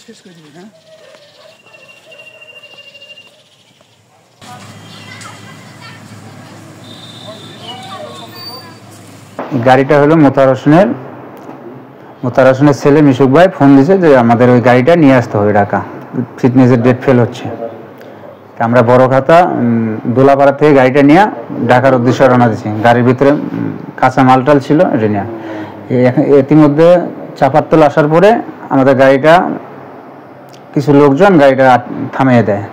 শেষ করে দিবি। হ্যাঁ, গাড়িটা হলো মোতাহার হোসেনের ছেলে মিশুক ভাই ফোন দিয়েছে যে আমাদের ওই গাড়িটা নিয়ে আসতে হবে ঢাকা, ফিটনেসের ডেট ফেল হচ্ছে। আমরা বড় খাতা দোলাপাড়া থেকে গাড়িটা নিয়ে ঢাকার উদ্দেশ্যে রওনা দিয়েছি। গাড়ির ভিতরে কাঁচা মালটাল ছিল, এটা নিয়ে ইতিমধ্যে চাপাতল আসার পরে আমাদের গাড়িটা কিছু লোকজন গাড়িটা থামিয়ে দেয়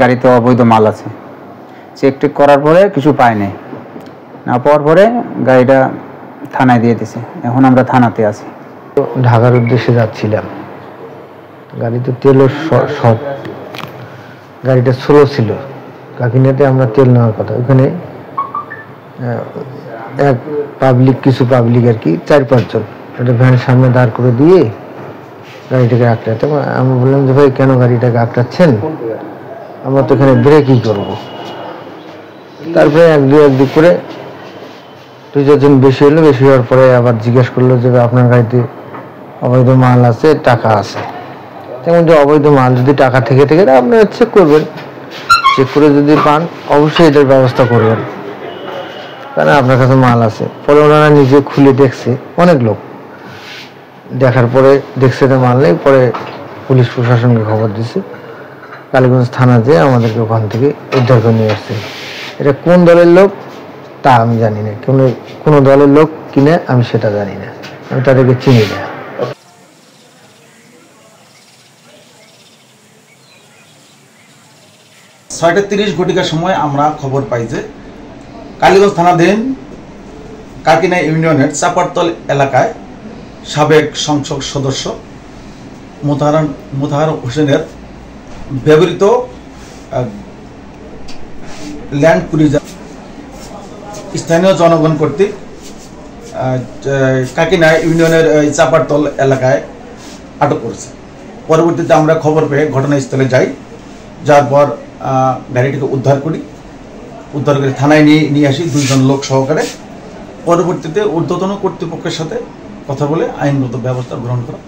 গাড়িতে অবৈধ মাল আছে। চেক টেক করার পরে কিছু পায় নাই, না পাওয়ার পরে গাড়িটা থানায় দিয়ে দিছে। এখন আমরা থানাতে আছি। ঢাকার উদ্দেশ্যে যাচ্ছিলাম, গাড়িতে তেলও শর্ট, গাড়িটা স্লো ছিল। কাকিনাতে আমরা তেল নেওয়ার কথা, ওখানে কিছু পাবলিক আর কি 4-5 জন একটা ভ্যানের সামনে দাঁড় করে দিয়ে গাড়িটাকে আটকাতে। আমি বললাম যে ভাই কেন গাড়িটাকে আটকাচ্ছেন, আমরা তো এখানে ব্রেকই করবো। তারপরে এক দুই করে 2-4 জন বেশি হলো। বেশি হওয়ার পরে আবার জিজ্ঞেস করলো যে আপনার গাড়িতে অবৈধ মাল আছে, টাকা আছে। তেমন যে অবৈধ মাল যদি টাকা থেকে আপনারা চেক করবেন, চেক করে যদি পান অবশ্যই এটার ব্যবস্থা করবেন, কারণ আপনার কাছে মাল আছে। পরে ওনারা নিজে খুলে দেখছে, অনেক লোক দেখার পরে দেখছে যে মাল নেই। পরে পুলিশ প্রশাসনকে খবর দিছে, কালীগঞ্জ থানা যেয়ে আমাদেরকে ওখান থেকে উদ্ধার করে নিয়ে আসছে। এটা কোন দলের লোক তা আমি জানি না, কোনো দলের লোক কিনা আমি সেটা জানি না, আমি তাদেরকে চিনি না। 6:30 ঘটিকার সময় আমরা খবর পাই যে কালীগঞ্জ থানাধীন কাকিনা ইউনিয়নের চাপারতল এলাকায় সাবেক সংসদ সদস্য মোতাহার হোসেনের ব্যবহৃত ল্যান্ড ক্রুজার স্থানীয় জনগণ কর্তৃক কাকিনা ইউনিয়নের চাপারতল এলাকায় আটক করেছে। পরবর্তীতে আমরা খবর পেয়ে ঘটনাস্থলে যাই, যার পর গাড়িটিকে উদ্ধার করে থানায় নিয়ে আসি 2 জন লোক সহকারে। পরবর্তীতে ঊর্ধ্বতন কর্তৃপক্ষের সাথে কথা বলে আইনগত ব্যবস্থা গ্রহণ করা